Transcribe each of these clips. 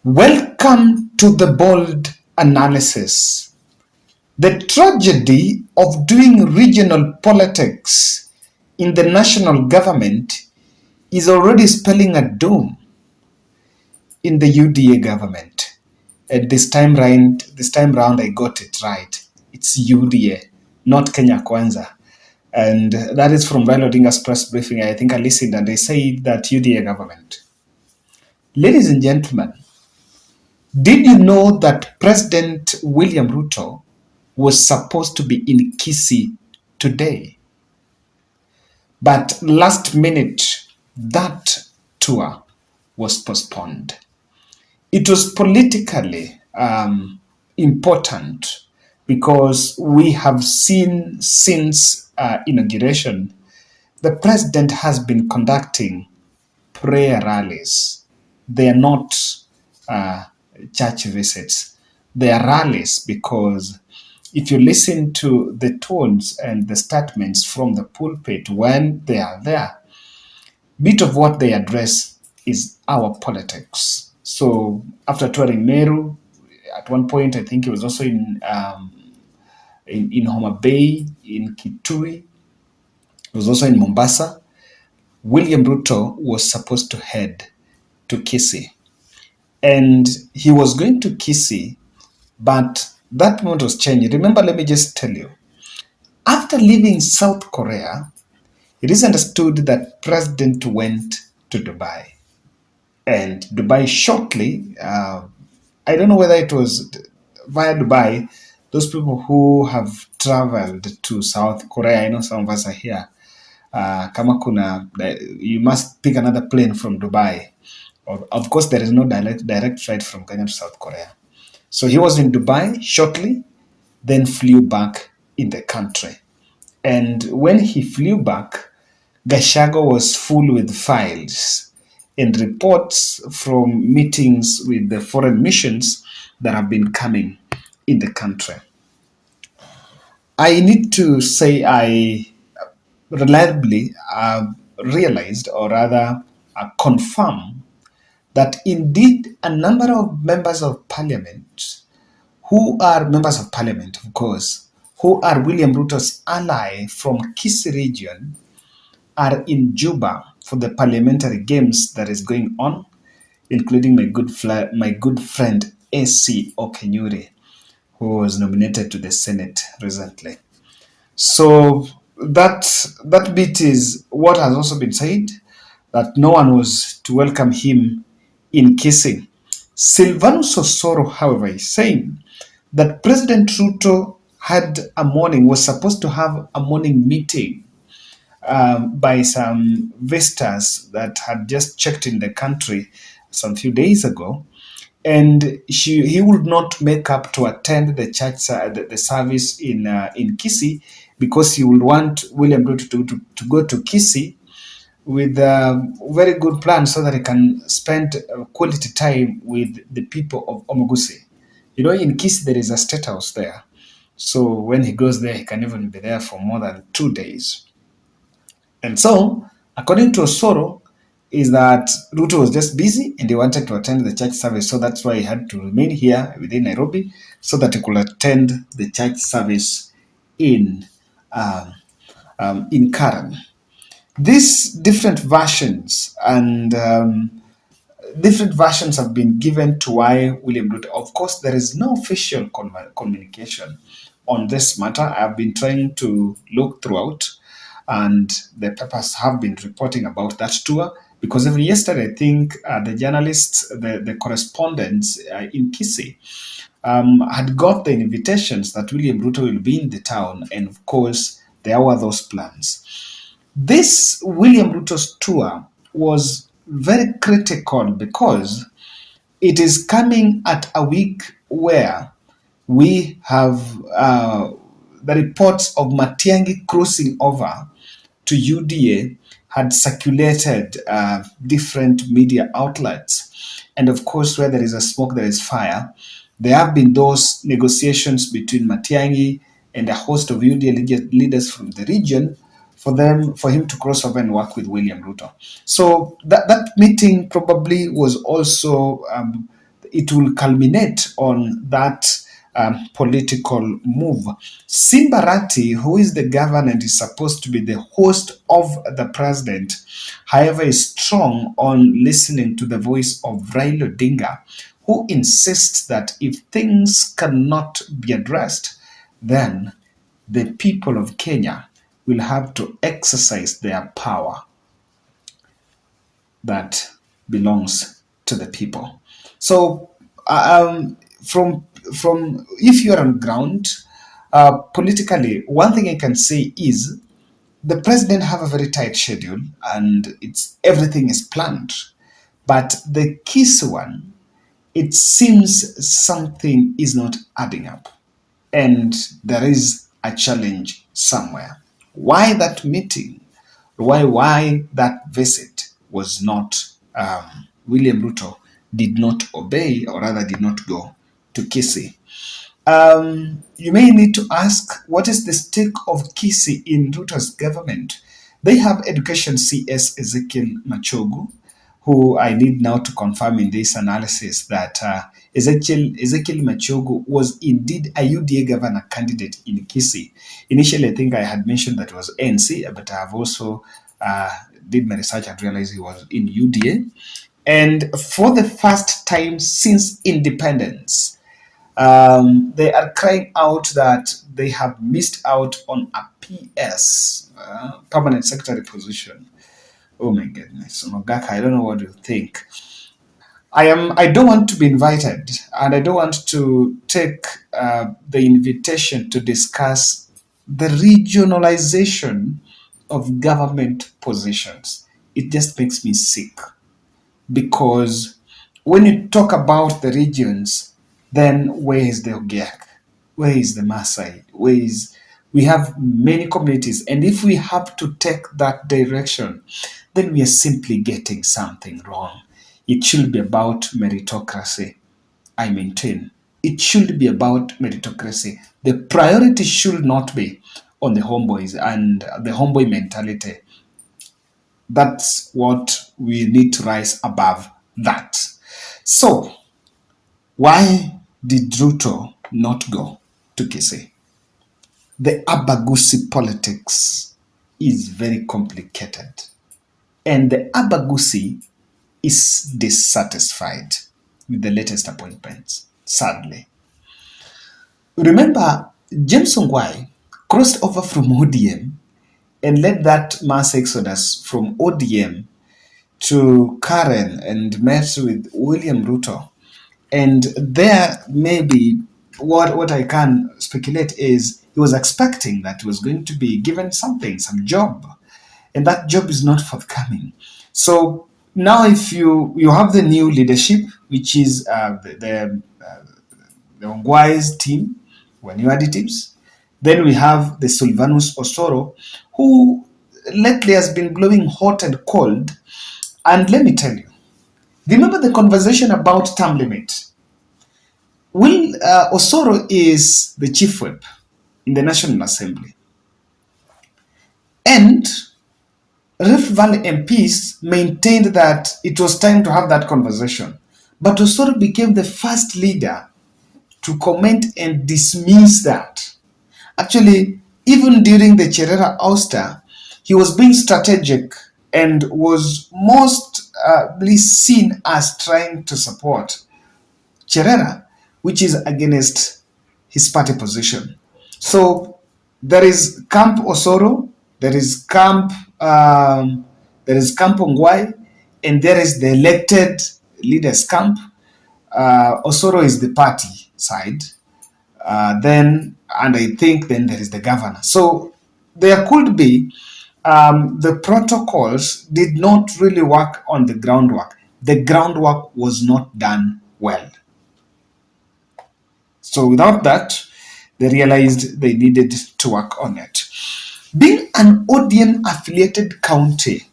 Welcome to the bold analysis. The tragedy of doing regional politics in the national government is already spelling a doom in the UDA government. And this time round, I got it right. It's UDA, not Kenya Kwanza. And that is from Raila Odinga's press briefing. I think I listened and they say that UDA government. Ladies and gentlemen, did you know that President William Ruto was supposed to be in Kisii today? But last minute, that tour was postponed. It was politically important because we have seen since inauguration, the president has been conducting prayer rallies. They are not uh, church visits. They are rallies because if you listen to the tones and the statements from the pulpit when they are there, bit of what they address is our politics. So after touring Meru, at one point I think he was also in Homa Bay, in Kitui, he was also in Mombasa. William Ruto was supposed to head to Kisii. And he was going to Kisii, but that moment was changed. Remember, let me just tell you, after leaving South Korea, it is understood that President went to Dubai. And Dubai shortly, I don't know whether it was via Dubai, those people who have traveled to South Korea, I know some of us are here. Kama kuna, you must pick another plane from Dubai. Of course, there is no direct flight from Kenya to South Korea. So he was in Dubai shortly, then flew back in the country. And when he flew back, Gashago was full with files and reports from meetings with the foreign missions that have been coming in the country. I need to say I reliably realized, or rather confirm, that indeed a number of members of parliament, who are members of parliament, of course, who are William Ruto's ally from Kisii region, are in Juba for the parliamentary games that is going on, including my good friend AC Okenyuri, who was nominated to the Senate recently. So that bit is what has also been said, that no one was to welcome him in Kisii. Silvanus Osoro, however, is saying that President Ruto was supposed to have a morning meeting by some visitors that had just checked in the country some few days ago, and he would not make up to attend the church the service in Kisii because he would want William Ruto to go to Kisii with a very good plan so that he can spend quality time with the people of Omugusi. You know, in Kisii there is a state house there. So when he goes there, he can even be there for more than 2 days. And so, according to Osoro, is that Ruto was just busy and he wanted to attend the church service. So that's why he had to remain here within Nairobi so that he could attend the church service in Karen. These different versions have been given to why William Ruto. Of course, there is no official communication on this matter. I have been trying to look throughout, and the papers have been reporting about that tour because even yesterday, I think the journalists, the correspondents in Kisii had got the invitations that William Ruto will be in the town, and of course, there were those plans. This William Ruto's tour was very critical because it is coming at a week where we have the reports of Matiang'i crossing over to UDA had circulated different media outlets. And of course, where there is a smoke, there is fire. There have been those negotiations between Matiang'i and a host of UDA leaders from the region for him to cross over and work with William Ruto. So that meeting probably was also it will culminate on that political move. Simba Arati, who is the governor and is supposed to be the host of the president, however, is strong on listening to the voice of Raila Odinga, who insists that if things cannot be addressed, then the people of Kenya will have to exercise their power that belongs to the people. So, from if you are on ground, politically, one thing I can say is the president have a very tight schedule and it's everything is planned. But the Kisii one, it seems something is not adding up and there is a challenge somewhere. Why that meeting? Why that visit was not William Ruto did not obey or rather did not go to Kisii. You may need to ask what is the stake of Kisii in Ruto's government? They have Education CS Ezekiel Machogu, who I need now to confirm in this analysis that Ezekiel Machogu was indeed a UDA governor candidate in Kisii. Initially, I think I had mentioned that it was ANC, but I have also did my research and realized he was in UDA. And for the first time since independence, they are crying out that they have missed out on a PS, permanent secretary position. Oh my goodness, Mogaka, I don't know what you think. I don't want to be invited, and I don't want to take the invitation to discuss the regionalization of government positions. It just makes me sick because when you talk about the regions, then where is the Ogiak? Where is the Maasai? We have many communities, and if we have to take that direction, then we are simply getting something wrong. It should be about meritocracy. I maintain it should be about meritocracy. The priority should not be on the homeboys and the homeboy mentality. That's what we need to rise above that. So, why did Ruto not go to Kisii? The Abagusi politics is very complicated, and the Abagusi is dissatisfied with the latest appointments, sadly. Remember, James Ongwae crossed over from ODM and led that mass exodus from ODM to Karen and met with William Ruto. And there, maybe what I can speculate is he was expecting that he was going to be given something, some job, and that job is not forthcoming. So now, if you have the new leadership, which is the Ongwae's team, were new additives. Then we have the Sylvanus Osoro, who lately has been blowing hot and cold. And let me tell you, remember the conversation about term limit? Will Osoro is the chief whip in the National Assembly. And Rift Valley MPs maintained that it was time to have that conversation. But Osoro became the first leader to comment and dismiss that. Actually, even during the Cherera ouster, he was being strategic and was mostly seen as trying to support Cherera, which is against his party position. So there is Camp Osoro, there is Camp Ongwae, and there is the elected leaders camp. Osoro is the party side. And I think then there is the governor. So there could be the protocols did not really work on the groundwork. The groundwork was not done well. So without that, they realized they needed to work on it. Being an ODM affiliated county,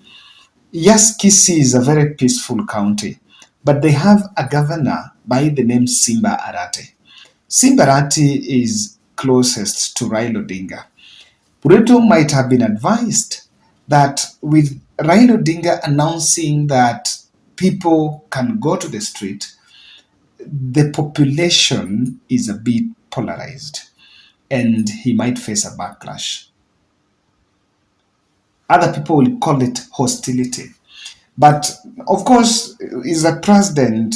yes, Kisii is a very peaceful county, but they have a governor by the name Simba Arati. Simba Arati is closest to Raila Odinga. Ruto might have been advised that with Raila Odinga announcing that people can go to the street, the population is a bit polarized and he might face a backlash. Other people will call it hostility. But of course, he's the president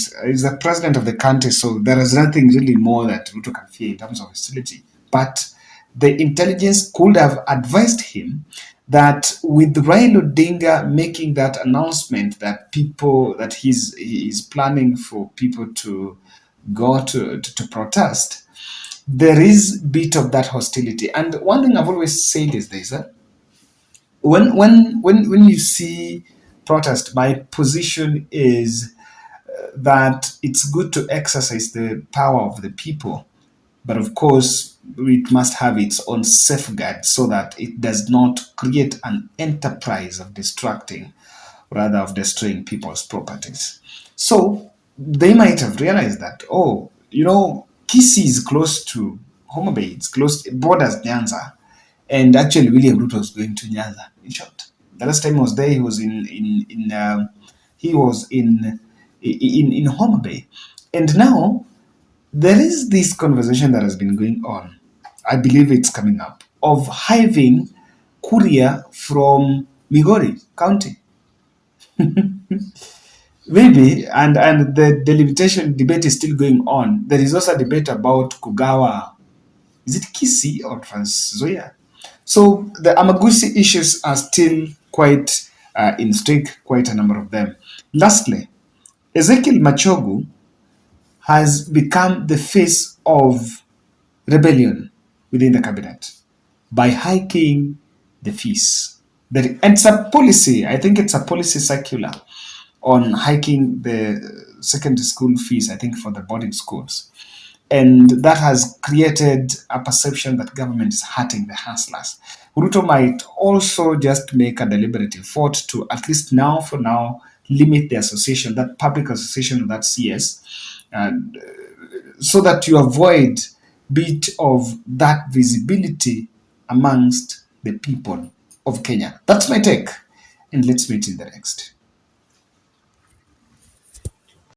of the country, so there is nothing really more that Ruto can fear in terms of hostility. But the intelligence could have advised him that with Raila Odinga making that announcement that he's planning for people to go to protest, there is bit of that hostility. And one thing I've always said is this: when you see protest, my position is that it's good to exercise the power of the people, but of course it must have its own safeguards so that it does not create an enterprise of distracting, rather of destroying people's properties. So they might have realized that, oh, Kisii is close to Homa Bay, it's close, it borders Nyanza, and actually William Ruto was going to Nyanza. In short, the last time he was there, he was in Homa Bay, and now there is this conversation that has been going on. I believe it's coming up of having courier from Migori County. Maybe, and the delimitation debate is still going on. There is also a debate about Kugawa. Is it Kisii or Trans Nzoia? So the Amagusi issues are still quite in stake, quite a number of them. Lastly, Ezekiel Machogu has become the face of rebellion within the cabinet by hiking the fees. And it's a policy, I think it's a policy circular on hiking the secondary school fees, I think, for the boarding schools. And that has created a perception that government is hurting the hustlers. Ruto might also just make a deliberate effort to, at least now, for now, limit the association, that public association of that CS, and so that you avoid bit of that visibility amongst the people of Kenya. That's my take, and let's meet in the next.